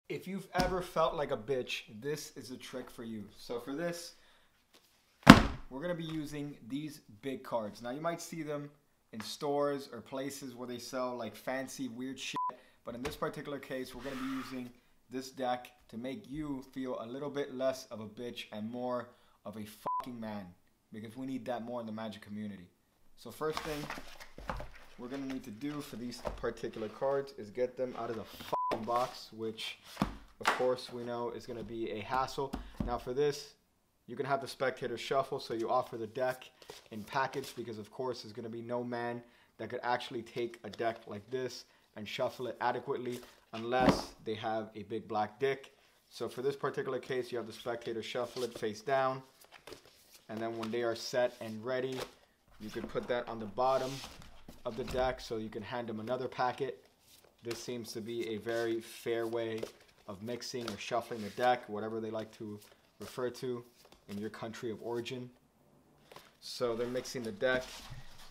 If you've ever felt like a bitch, this is a trick for you. So for this, we're going to be using these big cards. Now you might see them in stores or places where they sell like fancy weird shit. But in this particular case, we're going to be using this deck to make you feel a little bit less of a bitch and more of a fucking man. Because we need that more in the Magic community. So first thing we're going to need to do for these particular cards is get them out of the fucking box, which of course we know is going to be a hassle. Now for this, you can have the spectator shuffle, so you offer the deck in package because of course there's going to be no man that could actually take a deck like this and shuffle it adequately unless they have a big black dick. So for this particular case, you have the spectator shuffle it face down, and then when they are set and ready, you could put that on the bottom of the deck so you can hand them another packet. This seems to be a very fair way of mixing or shuffling the deck, whatever they like to refer to in your country of origin. So they're mixing the deck,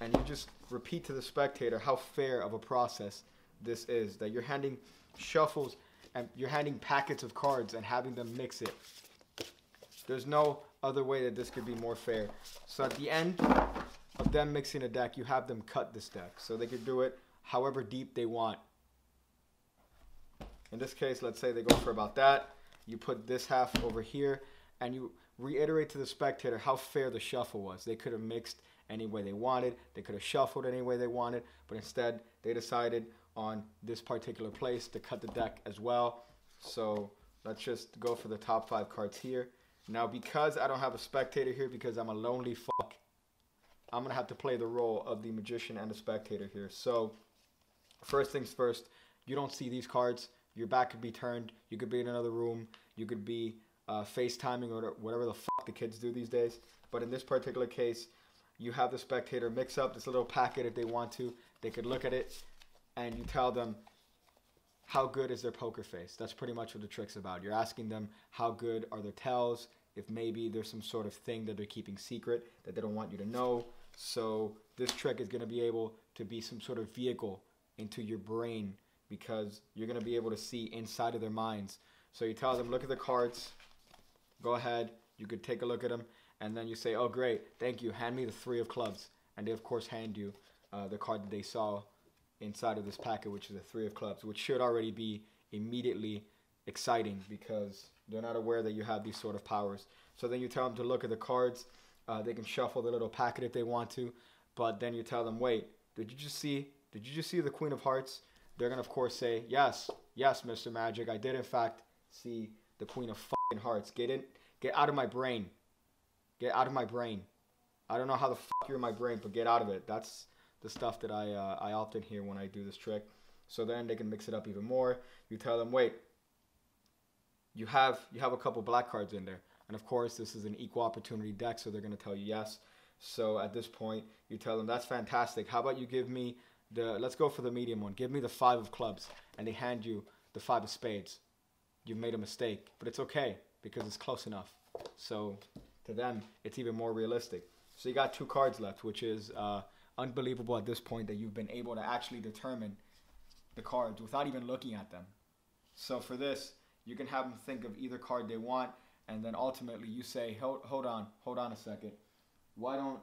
and you just repeat to the spectator how fair of a process this is, that you're handing shuffles and you're handing packets of cards and having them mix it. There's no other way that this could be more fair. So at the end of them mixing a deck, you have them cut this deck so they could do it however deep they want. In this case, let's say they go for about that. You put this half over here and you reiterate to the spectator how fair the shuffle was. They could have mixed any way they wanted. They could have shuffled any way they wanted, but instead they decided on this particular place to cut the deck as well. So let's just go for the top 5 cards here. Now, because I don't have a spectator here, because I'm a lonely fuck, I'm going to have to play the role of the magician and the spectator here. So first things first, you don't see these cards. Your back could be turned. You could be in another room. You could be FaceTiming or whatever the fuck the kids do these days. But in this particular case, you have the spectator mix up this little packet if they want to. They could look at it and you tell them how good is their poker face. That's pretty much what the trick's about. You're asking them how good are their tells, if maybe there's some sort of thing that they're keeping secret that they don't want you to know. So this trick is going to be able to be some sort of vehicle into your brain because you're going to be able to see inside of their minds. So you tell them, look at the cards. Go ahead. You could take a look at them. And then you say, oh, great. Thank you. Hand me the 3 of clubs. And they, of course, hand you the card that they saw inside of this packet, which is a 3 of clubs, which should already be immediately exciting because they're not aware that you have these sort of powers. So then you tell them to look at the cards. They can shuffle the little packet if they want to. But then you tell them, wait, did you just see the Queen of Hearts? They're going to, of course, say, yes, Mr. Magic. I did, in fact, see the Queen of fucking Hearts. Get out of my brain. Get out of my brain. I don't know how the fuck you're in my brain, but get out of it. That's the stuff that I often hear when I do this trick. So then they can mix it up even more. You tell them, wait, you have a couple black cards in there. And of course, this is an equal opportunity deck, so they're going to tell you yes. So at this point, you tell them, that's fantastic. How about you give me let's go for the medium one. Give me the 5 of clubs. And they hand you the 5 of spades. You've made a mistake, but it's okay because it's close enough. So to them, it's even more realistic. So you got 2 cards left, which is unbelievable at this point that you've been able to actually determine the cards without even looking at them. So for this, you can have them think of either card they want, and then ultimately you say, hold on a second. Why don't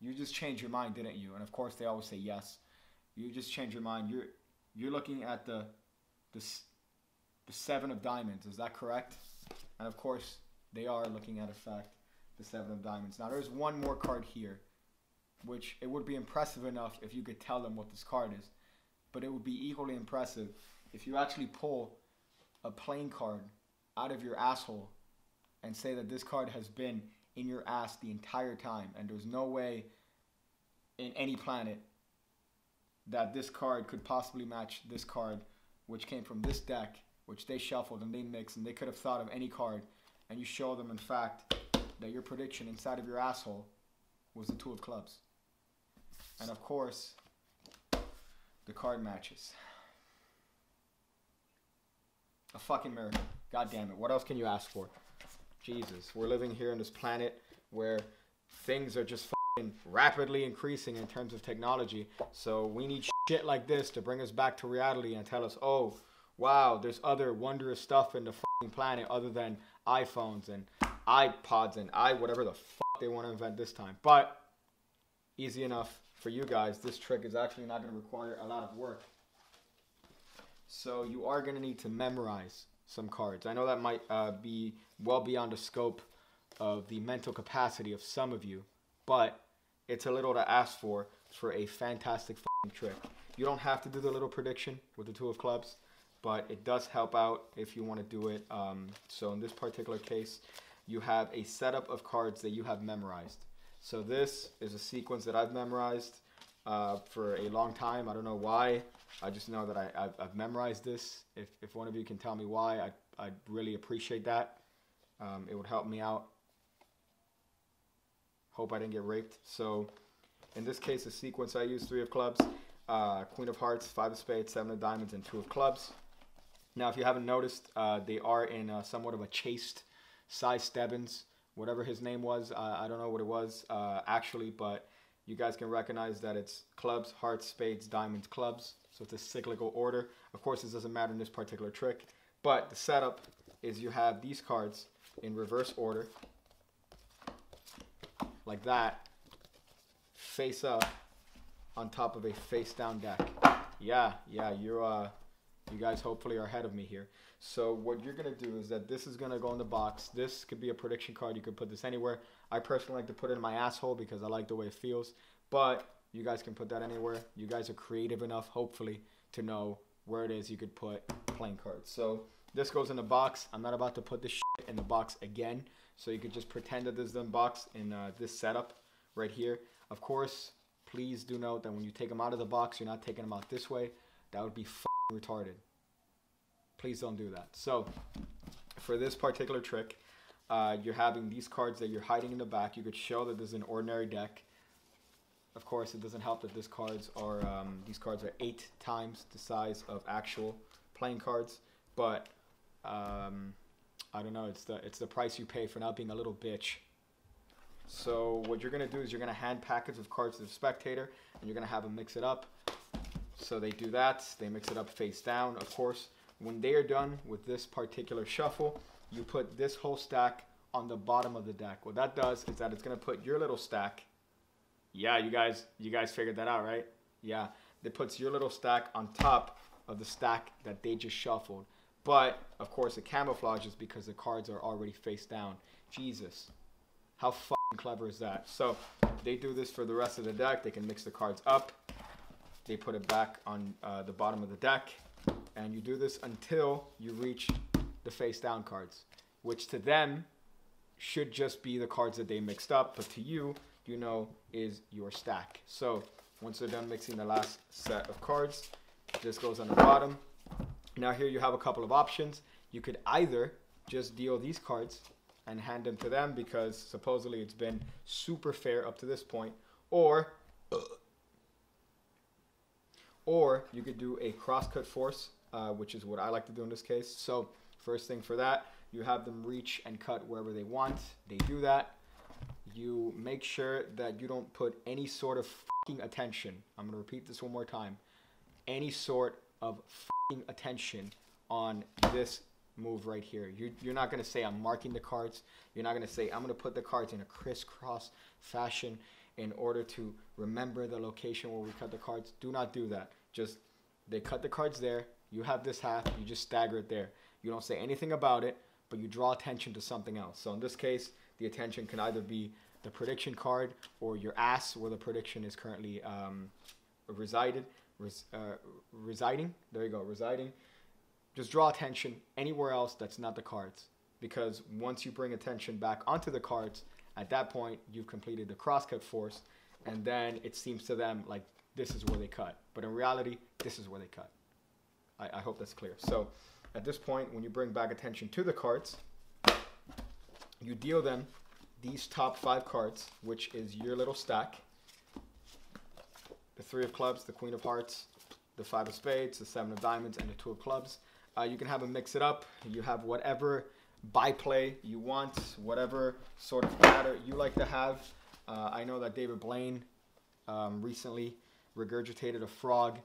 you just change your mind, didn't you? And of course they always say yes. You just change your mind. You're looking at the 7 of diamonds. Is that correct? And of course they are looking at, in fact, the 7 of diamonds. Now there's one more card here, which it would be impressive enough if you could tell them what this card is. But it would be equally impressive if you actually pull a playing card out of your asshole and say that this card has been in your ass the entire time, and there's no way in any planet that this card could possibly match this card, which came from this deck, which they shuffled and they mixed, and they could have thought of any card, and you show them, in fact, that your prediction inside of your asshole was the 2 of clubs. And of course, the card matches. A fucking miracle. God damn it. What else can you ask for? Jesus. We're living here on this planet where things are just fucking rapidly increasing in terms of technology. So we need shit like this to bring us back to reality and tell us, oh, wow, there's other wondrous stuff in the fucking planet other than iPhones and iPods and whatever the fuck they want to invent this time. But easy enough for you guys. This trick is actually not going to require a lot of work. So you are going to need to memorize some cards. I know that might be well beyond the scope of the mental capacity of some of you, but it's a little to ask for a fantastic fucking trick. You don't have to do the little prediction with the 2 of clubs, but it does help out if you want to do it. So in this particular case, you have a setup of cards that you have memorized. So this is a sequence that I've memorized for a long time. I don't know why. I just know that I've memorized this. If one of you can tell me why, I'd really appreciate that. It would help me out. Hope I didn't get raped. So in this case, the sequence I use: 3 of clubs, Queen of hearts, 5 of spades, 7 of diamonds, and 2 of clubs. Now, if you haven't noticed, they are in somewhat of a chaste size Stebbins, whatever his name was. I don't know what it was actually, but you guys can recognize that it's clubs, hearts, spades, diamonds, clubs. So it's a cyclical order. Of course, this doesn't matter in this particular trick, but the setup is you have these cards in reverse order, like that, face up on top of a face down deck. Yeah, you guys hopefully are ahead of me here. So what you're going to do is that this is going to go in the box. This could be a prediction card. You could put this anywhere. I personally like to put it in my asshole because I like the way it feels. But you guys can put that anywhere. You guys are creative enough, hopefully, to know where it is you could put playing cards. So this goes in the box. I'm not about to put this shit in the box again. So you could just pretend that this is in the box in this setup right here. Of course, please do note that when you take them out of the box, you're not taking them out this way. That would be f***ing retarded. Please don't do that. So for this particular trick, you're having these cards that you're hiding in the back. You could show that this is an ordinary deck. Of course, it doesn't help that these cards are 8 times the size of actual playing cards. But I don't know. It's the price you pay for not being a little bitch. So what you're gonna do is you're gonna hand packets of cards to the spectator, and you're gonna have them mix it up. So they do that. They mix it up face down, of course. When they are done with this particular shuffle, you put this whole stack on the bottom of the deck. What that does is that it's going to put your little stack. Yeah, you guys figured that out, right? Yeah, it puts your little stack on top of the stack that they just shuffled. But, of course, it camouflages because the cards are already face down. Jesus. How fucking clever is that? So, they do this for the rest of the deck. They can mix the cards up. They put it back on the bottom of the deck. And you do this until you reach the face down cards, which to them should just be the cards that they mixed up, but to you, you know, is your stack. So once they're done mixing the last set of cards, this goes on the bottom. Now here you have a couple of options. You could either just deal these cards and hand them to them because supposedly it's been super fair up to this point, or you could do a cross-cut force, which is what I like to do in this case. So first thing for that, you have them reach and cut wherever they want. They do that. You make sure that you don't put any sort of fucking attention. I'm going to repeat this one more time. Any sort of fucking attention on this move right here. You're not going to say I'm marking the cards. You're not going to say I'm going to put the cards in a crisscross fashion in order to remember the location where we cut the cards. Do not do that. Just, they cut the cards there. You have this half. You just stagger it there. You don't say anything about it, but you draw attention to something else. So in this case, the attention can either be the prediction card or your ass, where the prediction is currently residing. There you go, residing. Just draw attention anywhere else that's not the cards. Because once you bring attention back onto the cards, at that point, you've completed the crosscut force, and then it seems to them like this is where they cut. But in reality, this is where they cut. I hope that's clear. So at this point, when you bring back attention to the cards, you deal them these top 5 cards, which is your little stack. The 3 of clubs, the Queen of hearts, the 5 of spades, the 7 of diamonds, and the 2 of clubs. You can have them mix it up. You have whatever byplay you want, whatever sort of pattern you like to have. I know that David Blaine recently regurgitated a frog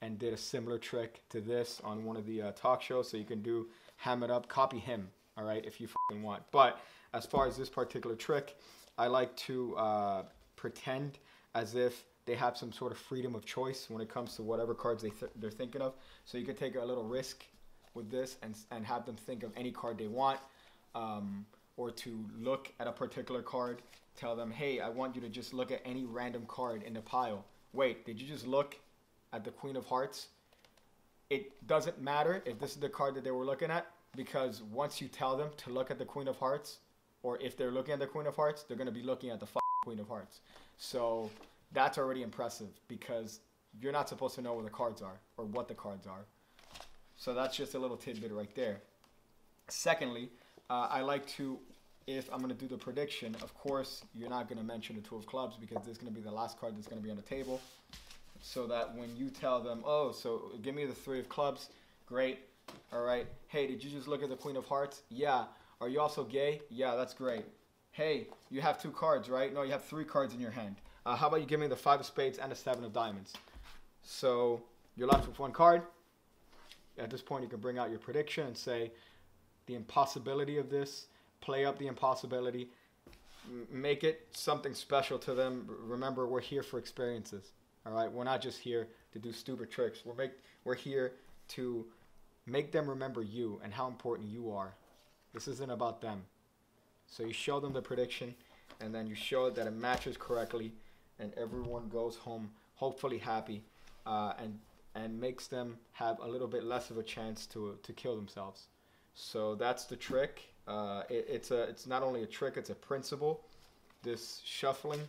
and did a similar trick to this on one of the talk shows. So you can do ham it up, copy him, all right, if you fucking want. But as far as this particular trick, I like to pretend as if they have some sort of freedom of choice when it comes to whatever cards they're thinking of. So you could take a little risk with this and have them think of any card they want, or to look at a particular card, tell them, hey, I want you to just look at any random card in the pile. Wait, did you just look at the Queen of Hearts? It doesn't matter if this is the card that they were looking at, because once you tell them to look at the Queen of Hearts, or if they're looking at the Queen of Hearts, they're going to be looking at the Queen of Hearts. So that's already impressive, because you're not supposed to know where the cards are or what the cards are. So that's just a little tidbit right there. Secondly, I like to, if I'm going to do the prediction, of course, you're not going to mention the 2 of clubs, because this is going to be the last card that's going to be on the table. So that when you tell them, oh, so give me the 3 of clubs, great. All right. Hey, did you just look at the Queen of Hearts? Yeah. Are you also gay? Yeah, that's great. Hey, you have 2 cards, right? No, you have 3 cards in your hand. How about you give me the 5 of spades and the 7 of diamonds? So you're left with 1 card. At this point, you can bring out your prediction and say the impossibility of this, play up the impossibility, make it something special to them. Remember, we're here for experiences. All right, we're not just here to do stupid tricks. We're here to make them remember you and how important you are. This isn't about them. So you show them the prediction, and then you show that it matches correctly, and everyone goes home hopefully happy, and makes them have a little bit less of a chance to kill themselves. So that's the trick. It's not only a trick, it's a principle. This shuffling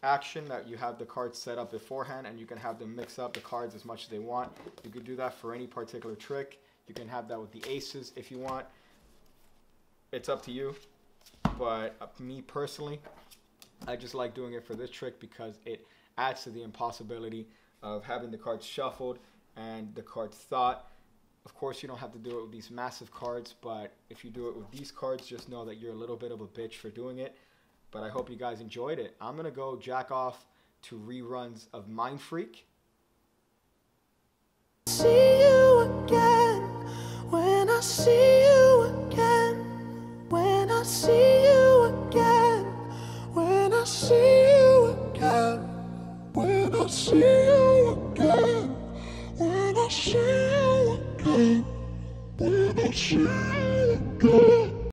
action, that you have the cards set up beforehand and you can have them mix up the cards as much as they want. You could do that for any particular trick. You can have that with the aces if you want. It's up to you. But me personally, I just like doing it for this trick because it adds to the impossibility of having the cards shuffled and the cards thought. Of course, you don't have to do it with these massive cards, but if you do it with these cards, just know that you're a little bit of a bitch for doing it. But I hope you guys enjoyed it. I'm going to go jack off to reruns of Mind Freak. See you again, when I see you again, when I see you again, when I see you again, when I see you again, when I see you again, when I see you again.